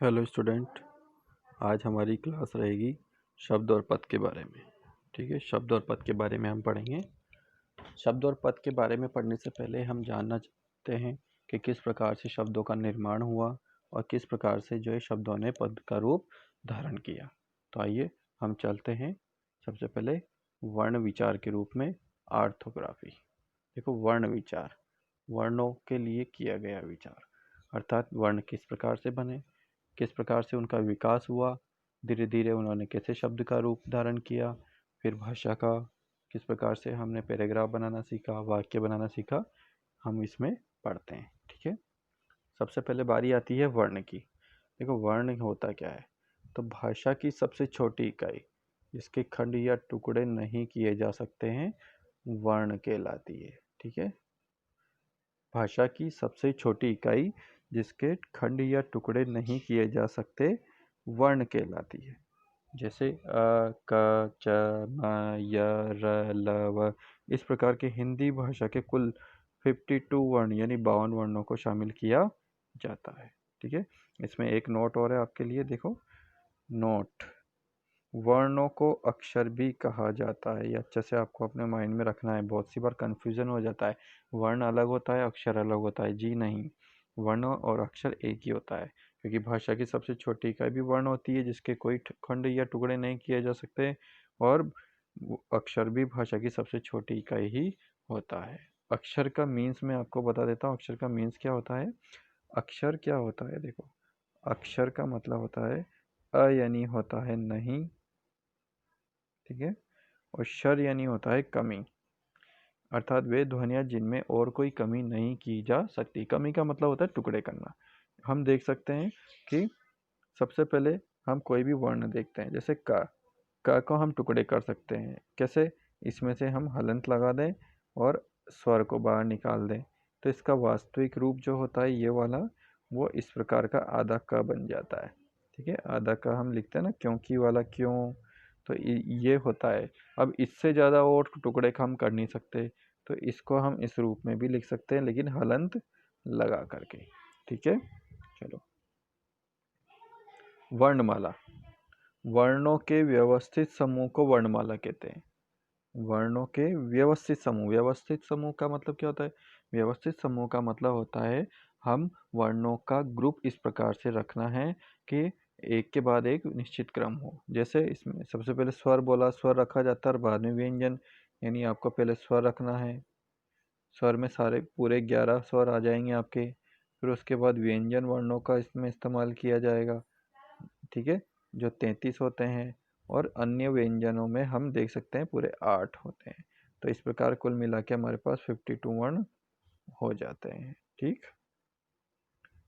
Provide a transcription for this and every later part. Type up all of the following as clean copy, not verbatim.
Hello student, आज हमारी class रहेगी शब्द और पद के बारे में। ठीक है, शब्द और पद के बारे में हम पढ़ेंगे। शब्द और पद के बारे में पढ़ने से पहले हम जानना चाहते हैं कि किस प्रकार से शब्दों का निर्माण हुआ और किस प्रकार से जो है शब्दों ने पद का रूप धारण किया। तो आइए हम चलते हैं। सबसे पहले वर्ण विचार के रूप में ऑर्थोग्राफी। देखो, वर्ण विचार, वर्णों के लिए किया गया विचार, अर्थात वर्ण किस प्रकार से बने, किस प्रकार से उनका विकास हुआ, धीरे धीरे उन्होंने कैसे शब्द का रूप धारण किया, फिर भाषा का किस प्रकार से हमने पैराग्राफ बनाना सीखा, वाक्य बनाना सीखा, हम इसमें पढ़ते हैं। ठीक है, सबसे पहले बारी आती है वर्ण की। देखो, वर्ण होता क्या है? तो भाषा की सबसे छोटी इकाई जिसके खंड या टुकड़े नहीं किए जा सकते हैं, वर्ण कहलाती है। ठीक है, भाषा की सबसे छोटी इकाई जिसके खंड या टुकड़े नहीं किए जा सकते, वर्ण कहलाती है। जैसे अ, क, च, म, य, र, ल, व। इस प्रकार के हिंदी भाषा के कुल 52 वर्ण यानी 52 वर्णों को शामिल किया जाता है। ठीक है, इसमें एक नोट और है आपके लिए। देखो, नोट, वर्णों को अक्षर भी कहा जाता है। ये अच्छे से आपको अपने माइंड में रखना है, बहुत सी बार कंफ्यूजन हो जाता है। वर्ण अलग होता है, अक्षर अलग होता है। जी नहीं, वर्ण और अक्षर एक ही होता है, क्योंकि भाषा की सबसे छोटी इकाई भी वर्ण होती है जिसके कोई खंड या टुकड़े नहीं किए जा सकते, और अक्षर भी भाषा की सबसे छोटी इकाई ही होता है। अक्षर का मीन्स मैं आपको बता देता हूँ। अक्षर का मीन्स क्या होता है? अक्षर क्या होता है? देखो, अक्षर का मतलब होता है अ यानी होता है नहीं, ठीक है, और शर यानी होता है कमी, अर्थात वे ध्वनियाँ जिनमें और कोई कमी नहीं की जा सकती। कमी का मतलब होता है टुकड़े करना। हम देख सकते हैं कि सबसे पहले हम कोई भी वर्ण देखते हैं, जैसे क को हम टुकड़े कर सकते हैं। कैसे? इसमें से हम हलंत लगा दें और स्वर को बाहर निकाल दें, तो इसका वास्तविक रूप जो होता है ये वाला, वो इस प्रकार का आधा क बन जाता है। ठीक है, आधा क हम लिखते हैं ना, क्योंकि वाला क्यों, तो ये होता है। अब इससे ज़्यादा और टुकड़े हम कर नहीं सकते, तो इसको हम इस रूप में भी लिख सकते हैं, लेकिन हलंत लगा करके। ठीक है, चलो। वर्णमाला, वर्णों के व्यवस्थित समूह को वर्णमाला कहते हैं। वर्णों के व्यवस्थित समूह, व्यवस्थित समूह का मतलब क्या होता है? व्यवस्थित समूह का मतलब होता है हम वर्णों का ग्रुप इस प्रकार से रखना है कि एक के बाद एक निश्चित क्रम हो। जैसे इसमें सबसे पहले स्वर बोला, स्वर रखा जाता है, और बाद में व्यंजन, यानी आपको पहले स्वर रखना है। स्वर में सारे पूरे 11 स्वर आ जाएंगे आपके, फिर उसके बाद व्यंजन वर्णों का इसमें इस्तेमाल किया जाएगा। ठीक है, जो 33 होते हैं, और अन्य व्यंजनों में हम देख सकते हैं पूरे 8 होते हैं। तो इस प्रकार कुल मिला के हमारे पास 52 वर्ण हो जाते हैं। ठीक,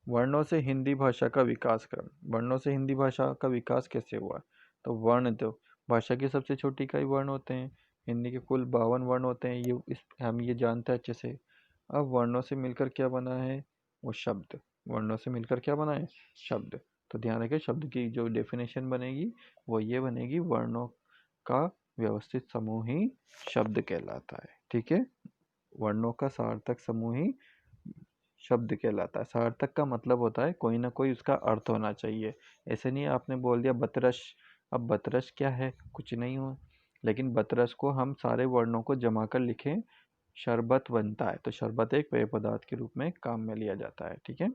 वर्णों से हिंदी भाषा का विकास क्रम। वर्णों से हिंदी भाषा का विकास कैसे हुआ? तो वर्ण, तो भाषा की सबसे छोटी इकाई वर्ण होते हैं। हिंदी के कुल 52 वर्ण होते हैं, हम ये जानते हैं अच्छे से। अब वर्णों से मिलकर क्या बना है? वो शब्द। वर्णों से मिलकर क्या बना है? शब्द। तो ध्यान रखें, शब्द की जो डेफिनेशन बनेगी वो ये बनेगी, वर्णों का व्यवस्थित समूह ही शब्द कहलाता है। ठीक है, वर्णों का सार्थक समूह ही शब्द कहलाता है। सार्थक का मतलब होता है कोई ना कोई उसका अर्थ होना चाहिए। ऐसे नहीं आपने बोल दिया बतरस। अब बतरस क्या है? कुछ नहीं हो, लेकिन बतरस को हम सारे वर्णों को जमा कर लिखें, शरबत बनता है, तो शरबत एक पेय पदार्थ के रूप में काम में लिया जाता है। ठीक है,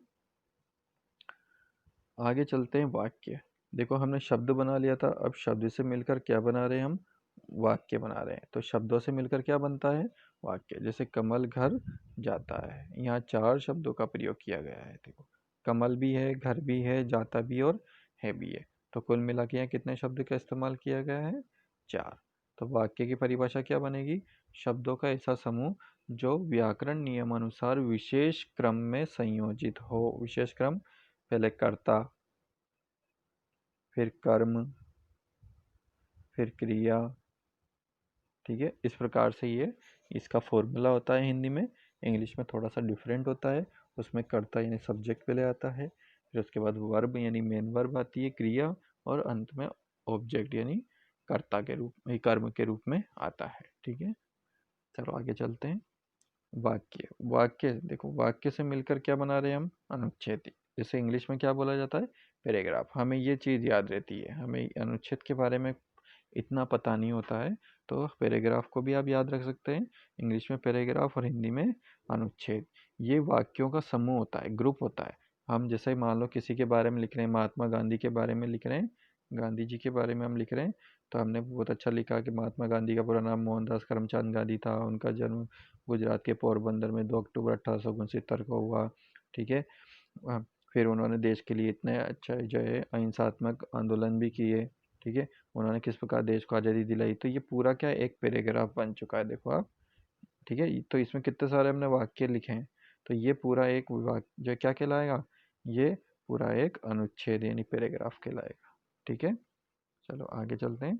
आगे चलते हैं। वाक्य, देखो हमने शब्द बना लिया था, अब शब्द से मिलकर क्या बना रहे हैं हम? वाक्य बना रहे हैं। तो शब्दों से मिलकर क्या बनता है? वाक्य। जैसे कमल घर जाता है, यहाँ 4 शब्दों का प्रयोग किया गया है। देखो, कमल भी है, घर भी है, जाता भी और है भी है, तो कुल मिला के यहाँ कितने शब्द का इस्तेमाल किया गया है? 4। तो वाक्य की परिभाषा क्या बनेगी? शब्दों का ऐसा समूह जो व्याकरण नियमानुसार विशेष क्रम में संयोजित हो। विशेष क्रम, पहले कर्ता, फिर कर्म, फिर क्रिया। ठीक है, इस प्रकार से ये इसका फॉर्मूला होता है हिंदी में। इंग्लिश में थोड़ा सा डिफरेंट होता है, उसमें कर्ता यानी सब्जेक्ट पहले आता है, फिर उसके बाद वर्ब यानी मेन वर्ब आती है, क्रिया, और अंत में ऑब्जेक्ट यानी कर्ता के रूप में, कर्म के रूप में आता है। ठीक है, चलो आगे चलते हैं। वाक्य, वाक्य देखो, वाक्य से मिलकर क्या बना रहे हैं हम? अनुच्छेद। जैसे इंग्लिश में क्या बोला जाता है? पैराग्राफ। हमें ये चीज़ याद रहती है, हमें अनुच्छेद के बारे में इतना पता नहीं होता है, तो पैराग्राफ को भी आप याद रख सकते हैं। इंग्लिश में पैराग्राफ और हिंदी में अनुच्छेद। ये वाक्यों का समूह होता है, ग्रुप होता है। हम जैसे मान लो किसी के बारे में लिख रहे हैं, महात्मा गांधी के बारे में लिख रहे हैं, गांधी जी के बारे में हम लिख रहे हैं, तो हमने बहुत अच्छा लिखा कि महात्मा गांधी का पूरा नाम मोहनदास करमचंद गांधी था, उनका जन्म गुजरात के पोरबंदर में 2 अक्टूबर 1869 को हुआ। ठीक है। अ, फिर उन्होंने देश के लिए इतने अच्छा जो है अहिंसात्मक आंदोलन भी किए। ठीक है। उन्होंने किस प्रकार देश को आज़ादी दिलाई, तो ये पूरा क्या एक पैराग्राफ बन चुका है, देखो आप। ठीक है। तो इसमें कितने सारे हमने वाक्य लिखे हैं, तो ये पूरा एक वाक्य जो क्या कहलाएगा, ये पूरा एक अनुच्छेद यानी पैराग्राफ कहलाएगा। ठीक है। चलो आगे चलते हैं।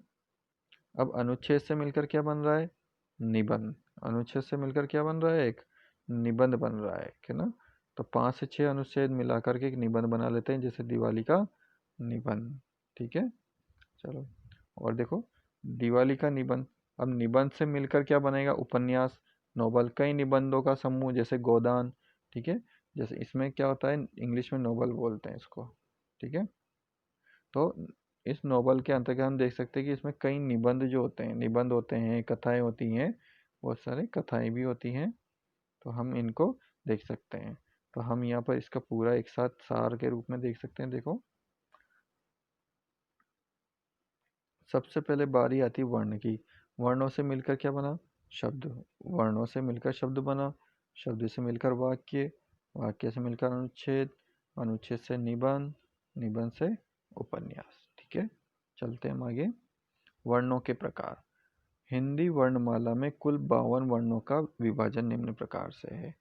अब अनुच्छेद से मिलकर क्या बन रहा है, निबंध। अनुच्छेद से मिलकर क्या बन रहा है, एक निबंध बन रहा है ना। तो 5 से 6 अनुच्छेद मिलाकर के एक निबंध बना लेते हैं, जैसे दिवाली का निबंध। ठीक है। चलो और देखो, दिवाली का निबंध। अब निबंध से मिलकर क्या बनेगा, उपन्यास, नोवेल, कई निबंधों का समूह जैसे गोदान। ठीक है। जैसे इसमें क्या होता है, इंग्लिश में नोवेल बोलते हैं इसको। ठीक है। तो इस नोवेल के अंतर्गत हम देख सकते हैं कि इसमें कई निबंध जो होते हैं, निबंध होते हैं, कथाएं होती हैं, बहुत सारे कथाएं भी होती हैं, तो हम इनको देख सकते हैं। तो हम यहाँ पर इसका पूरा एक साथ सार के रूप में देख सकते हैं। देखो, सबसे पहले बारी आती है वर्ण की। वर्णों से मिलकर क्या बना, शब्द। वर्णों से मिलकर शब्द बना, शब्द से मिलकर वाक्य, वाक्य से मिलकर अनुच्छेद, अनुच्छेद से निबंध, निबंध से उपन्यास। ठीक है। चलते हैं हम आगे। वर्णों के प्रकार। हिंदी वर्णमाला में कुल 52 वर्णों का विभाजन निम्न प्रकार से है।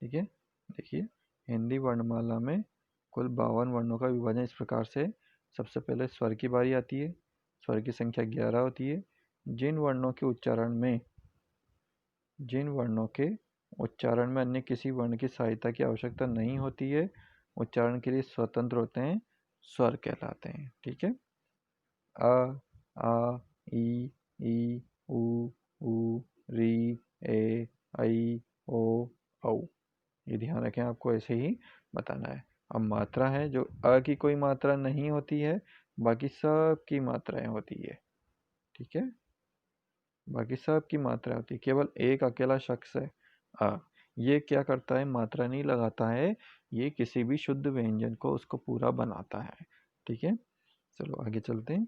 ठीक है। देखिए, हिंदी वर्णमाला में कुल 52 वर्णों का विभाजन इस प्रकार से। सबसे पहले स्वर की बारी आती है। स्वर की संख्या 11 होती है। जिन वर्णों के उच्चारण में अन्य किसी वर्ण की सहायता की आवश्यकता नहीं होती है, उच्चारण के लिए स्वतंत्र होते हैं, स्वर कहलाते हैं। ठीक है। अ, आ, ई, उ, ऊ, री, ए, ऐ, ओ, औ। ये ध्यान रखें, आपको ऐसे ही बताना है। अब मात्रा है, जो अ की कोई मात्रा नहीं होती है, बाकी सब की मात्राएं होती है। ठीक है। बाकी सब की मात्रा होती है, केवल एक अकेला शख्स है अ। ये क्या करता है, मात्रा नहीं लगाता है, ये किसी भी शुद्ध व्यंजन को उसको पूरा बनाता है। ठीक है। चलो आगे चलते हैं।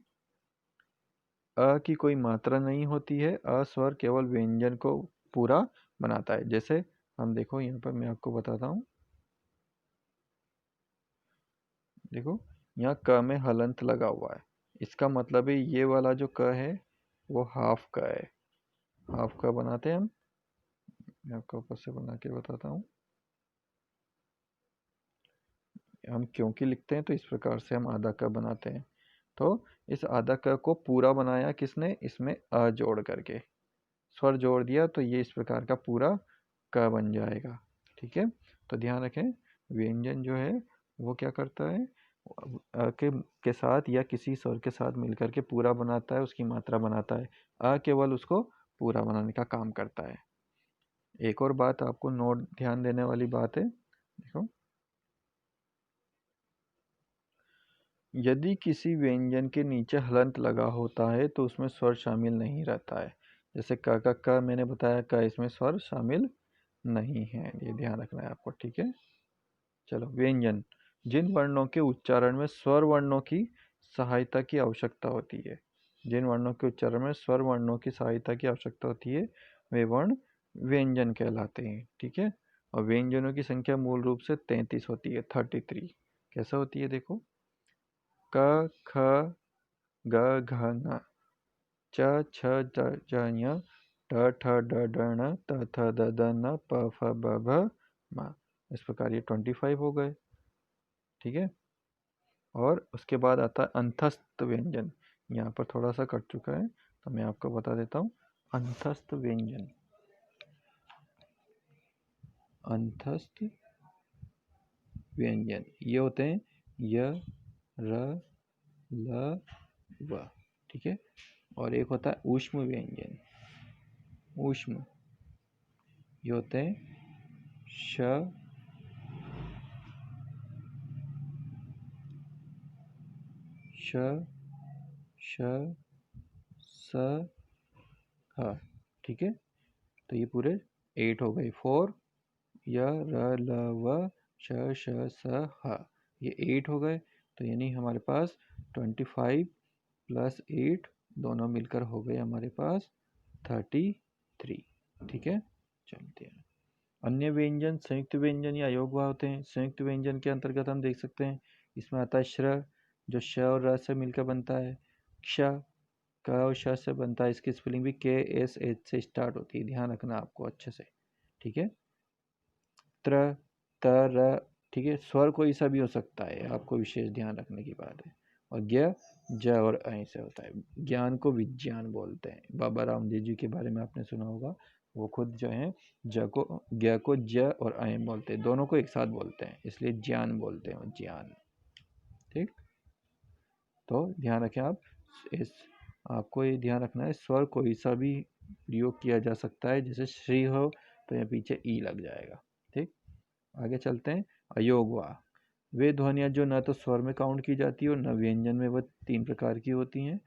अ की कोई मात्रा नहीं होती है, अ स्वर केवल व्यंजन को पूरा बनाता है। जैसे हम देखो, यहाँ पर मैं आपको बताता हूँ। देखो, यहाँ क में हलंत लगा हुआ है, इसका मतलब है ये वाला जो क है वो हाफ क है। हाफ क बनाते हैं हम, मैं आपको ऊपर से बना के बताता हूँ। हम क्योंकि लिखते हैं तो इस प्रकार से हम आधा क बनाते हैं। तो इस आधा क को पूरा बनाया किसने, इसमें अ जोड़ करके स्वर जोड़ दिया, तो ये इस प्रकार का पूरा क बन जाएगा। ठीक है। तो ध्यान रखें, व्यंजन जो है वो क्या करता है, अ के साथ या किसी स्वर के साथ मिलकर के पूरा बनाता है, उसकी मात्रा बनाता है। अ केवल उसको पूरा बनाने का काम करता है। एक और बात आपको नोट ध्यान देने वाली बात है, देखो, यदि किसी व्यंजन के नीचे हलंत लगा होता है तो उसमें स्वर शामिल नहीं रहता है। जैसे क का क मैंने बताया, क इसमें स्वर शामिल नहीं है, ये ध्यान रखना है आपको। ठीक है। चलो, व्यंजन। जिन वर्णों के उच्चारण में स्वर वर्णों की सहायता की आवश्यकता होती है, जिन वर्णों के उच्चारण में स्वर वर्णों की सहायता की आवश्यकता होती है, वे वर्ण व्यंजन कहलाते हैं। ठीक है। और व्यंजनों की संख्या मूल रूप से 33 होती है, 33। कैसा होती है, देखो, क, ख, ग, घ, ङ, च, छ, ज, ञ, ठ, ठ, ड, ढ, ण, त, थ, द, ध, न, प, फ, ब, भ, म। इस प्रकार ये 25 हो गए। ठीक है। और उसके बाद आता है अंतस्थ व्यंजन। यहाँ पर थोड़ा सा कट चुका है, तो मैं आपको बता देता हूँ। अंतस्थ व्यंजन, अंतस्थ व्यंजन ये होते हैं य, र, ल, व। ठीक है। और एक होता है ऊष्म व्यंजन। ऊष्म ये होते हैं श, श श स ह। ठीक है, तो ये पूरे 8 हो गए। 4 य र ल व श श स ह, ये 8 हो गए। तो यानी हमारे पास 25 + 8 दोनों मिलकर हो गए हमारे पास 33। ठीक है, चलते हैं। अन्य व्यंजन संयुक्त व्यंजन या अयोगवा होते हैं। संयुक्त व्यंजन के अंतर्गत हम देख सकते हैं, इसमें आता है श्र, जो श और र से मिलकर बनता है। क्ष, क और श से बनता है। इसकी स्पेलिंग भी KSH से स्टार्ट होती है, ध्यान रखना आपको अच्छे से। ठीक है, त्र, त, र। ठीक है, स्वर कोई सा भी हो सकता है, आपको विशेष ध्यान रखने की बात है। और ज्ञ, ज और ऐ से होता है। ज्ञान को विज्ञान बोलते हैं। बाबा रामदेव जी के बारे में आपने सुना होगा, वो खुद जो है ज को ज्ञ को ज और ऐ बोलते हैं, दोनों को एक साथ बोलते हैं, इसलिए ज्ञान बोलते हैं, ज्ञान। ठीक, तो ध्यान रखें आप इस, आपको ये ध्यान रखना है, स्वर कोई सा भी प्रयोग किया जा सकता है। जैसे श्री हो तो यहाँ पीछे ई लग जाएगा। ठीक, आगे चलते हैं। अयोगवा, वे ध्वनियाँ जो न तो स्वर में काउंट की जाती है और न व्यंजन में, वह 3 प्रकार की होती हैं।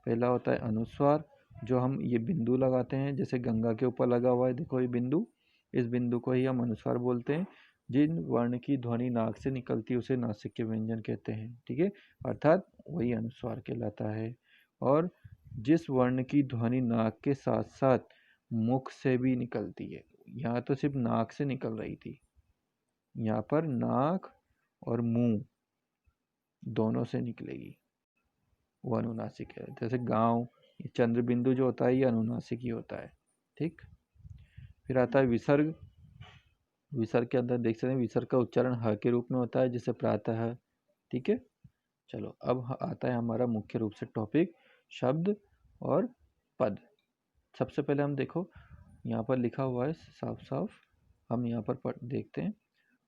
पहला होता है अनुस्वार, जो हम ये बिंदु लगाते हैं, जैसे गंगा के ऊपर लगा हुआ है, देखो ये बिंदु, इस बिंदु को ही हम अनुस्वार बोलते हैं। जिन वर्ण की ध्वनि नाक से निकलती है उसे नासिक के व्यंजन कहते हैं। ठीक है, अर्थात वही अनुस्वार कहलाता है। और जिस वर्ण की ध्वनि नाक के साथ साथ मुख से भी निकलती है, यहाँ तो सिर्फ नाक से निकल रही थी, यहाँ पर नाक और मुंह दोनों से निकलेगी, वो अनुनासिक है। जैसे गांव, चंद्र बिंदु जो होता है ये अनुनासिक ही होता है। ठीक, फिर आता है विसर्ग। विसर्ग के अंदर देख सकते हैं, विसर्ग का उच्चारण ह के रूप में होता है, जैसे प्रातः। ठीक है, चलो अब आता है हमारा मुख्य रूप से टॉपिक, शब्द और पद। सबसे पहले हम देखो, यहाँ पर लिखा हुआ है साफ साफ, हम यहाँ पर देखते हैं,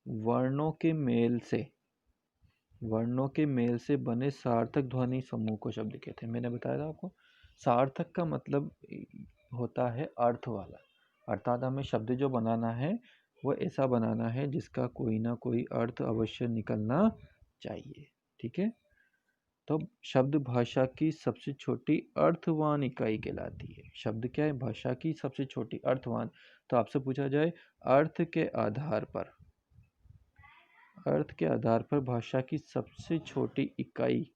वर्णों के मेल से, वर्णों के मेल से बने सार्थक ध्वनि समूह को शब्द कहते हैं। मैंने बताया था आपको, सार्थक का मतलब होता है अर्थ वाला, अर्थात हमें शब्द जो बनाना है वो ऐसा बनाना है जिसका कोई ना कोई अर्थ अवश्य निकलना चाहिए। ठीक है, तो शब्द भाषा की सबसे छोटी अर्थवान इकाई कहलाती है। शब्द क्या है? भाषा की सबसे छोटी अर्थवान। तो आपसे पूछा जाए अर्थ के आधार पर, अर्थ के आधार पर भाषा की सबसे छोटी इकाई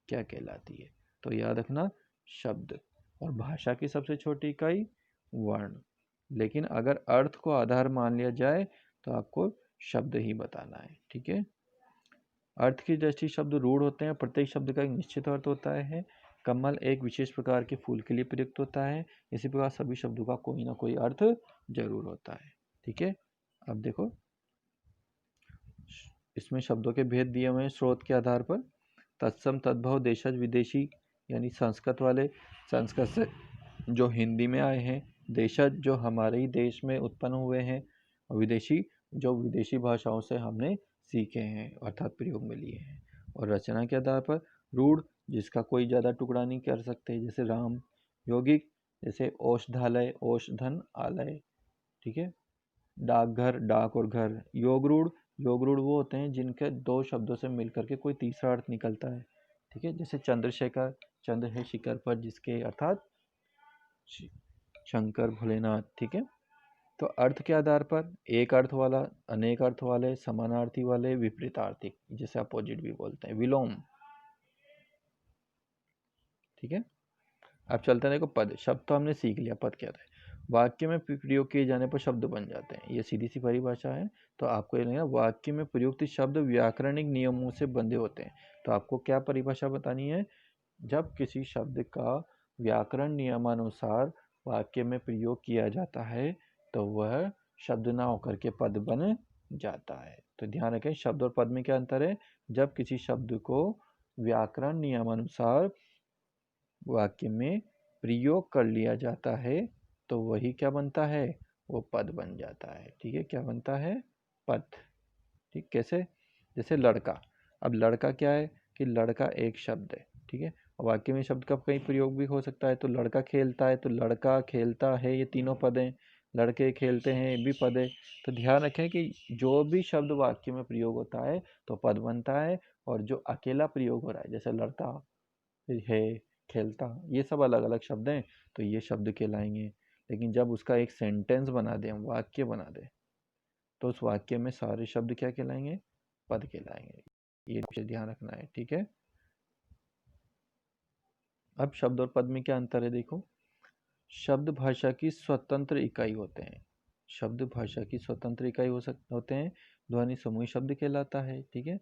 क्या कहलाती है? तो याद रखना शब्द, और भाषा की सबसे छोटी इकाई वर्ण। लेकिन अगर अर्थ को आधार मान लिया जाए तो आपको शब्द ही बताना है। ठीक है, अर्थ की दृष्टि शब्द रूढ़ होते हैं, प्रत्येक शब्द का एक निश्चित अर्थ होता है। कमल एक विशेष प्रकार के फूल के लिए प्रयुक्त होता है, इसी प्रकार सभी शब्दों का कोई ना कोई अर्थ जरूर होता है। ठीक है, अब देखो इसमें शब्दों के भेद दिए हुए हैं स्रोत के आधार पर। तत्सम, तद्भव, देशज, विदेशी, यानी संस्कृत वाले संस्कृत से जो हिंदी में आए हैं, देशज जो हमारे ही देश में उत्पन्न हुए हैं, और विदेशी जो विदेशी भाषाओं से हमने सीखे हैं अर्थात प्रयोग में लिए हैं। और रचना के आधार पर रूढ़, जिसका कोई ज़्यादा टुकड़ा नहीं कर सकते, जैसे राम। यौगिक, जैसे औषधालय, औषधन, आलय। ठीक है, डाकघर, डाक और घर। योग रूढ़, योग रूढ़ वो होते हैं जिनके 2 शब्दों से मिलकर के कोई तीसरा अर्थ निकलता है। ठीक है, जैसे चंद्रशेखर, चंद्र है शिखर पर जिसके, अर्थात शंकर भोलेनाथ। ठीक है, तो अर्थ के आधार पर एक अर्थ वाला, अनेक अर्थ वाले, समानार्थी वाले, विपरीतार्थी, जिसे अपोजिट भी बोलते हैं, विलोम। ठीक है, अब चलते हैं, देखो पद। शब्द तो हमने सीख लिया, पद क्या था। वाक्य में प्रयोग किए जाने पर शब्द बन जाते हैं, ये सीधी सी परिभाषा है। तो आपको ये लगेगा वाक्य में प्रयुक्त शब्द व्याकरणिक नियमों से बंधे होते हैं। तो आपको क्या परिभाषा बतानी है? जब किसी शब्द का व्याकरण नियमानुसार वाक्य में प्रयोग किया जाता है तो वह शब्द ना होकर के पद बन जाता है। तो ध्यान रखें, शब्द और पद में क्या अंतर है? जब किसी शब्द को व्याकरण नियमानुसार वाक्य में प्रयोग कर लिया जाता है तो वही क्या बनता है? वो पद बन जाता है। ठीक है, क्या बनता है? पद। ठीक, कैसे? जैसे लड़का, अब लड़का क्या है कि लड़का एक शब्द है। ठीक है, वाक्य में शब्द का कहीं प्रयोग भी हो सकता है। तो लड़का खेलता है, तो लड़का खेलता है, ये तीनों पद हैं। लड़के खेलते हैं, ये भी पद है। तो ध्यान रखें कि जो भी शब्द वाक्य में प्रयोग होता है तो पद बनता है, और जो अकेला प्रयोग हो रहा है, जैसे लड़का, है, खेलता, ये सब अलग अलग शब्द हैं, तो ये शब्द कहलाएंगे। लेकिन जब उसका एक सेंटेंस बना दें, हम वाक्य बना दें, तो उस वाक्य में सारे शब्द क्या कहलाएंगे? पद कहलाएंगे। ये मुझे ध्यान रखना है, ठीक है। अब शब्द और पद में क्या अंतर है देखो। शब्द भाषा की स्वतंत्र इकाई होते हैं। शब्द भाषा की स्वतंत्र इकाई होते हैं। ध्वनि समूह शब्द कहलाता है, ठीक है।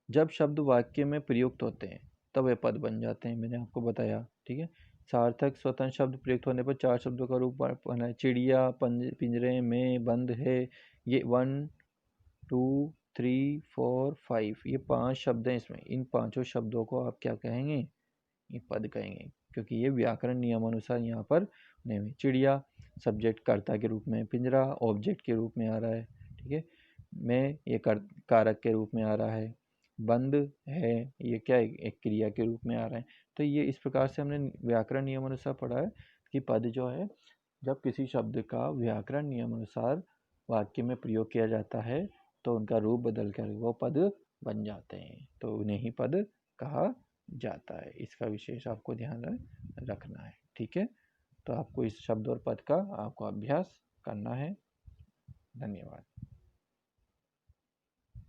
जब शब्द वाक्य में प्रयुक्त होते हैं तब वे पद बन जाते हैं, मैंने आपको बताया, ठीक है। सार्थक स्वतंत्र शब्द प्रयुक्त होने पर 4 शब्दों का रूप बना है। चिड़िया, पिंजरे में बंद है, ये 1 2 3 4 5, ये 5 शब्द हैं इसमें। इन पांचों शब्दों को आप क्या कहेंगे? ये पद कहेंगे, क्योंकि ये व्याकरण नियमानुसार यहाँ पर नहीं। चिड़िया सब्जेक्ट कर्ता के रूप में, पिंजरा ऑब्जेक्ट के रूप में आ रहा है, ठीक है। मैं ये कारक के रूप में आ रहा है, बंद है ये क्या है? एक क्रिया के रूप में आ रहा है। तो ये इस प्रकार से हमने व्याकरण नियमानुसार पढ़ा है कि पद जो है, जब किसी शब्द का व्याकरण नियमानुसार वाक्य में प्रयोग किया जाता है तो उनका रूप बदल कर वो पद बन जाते हैं, तो उन्हें ही पद कहा जाता है। इसका विशेष आपको ध्यान रखना है, ठीक है। तो आपको इस शब्द और पद का आपको अभ्यास करना है। धन्यवाद।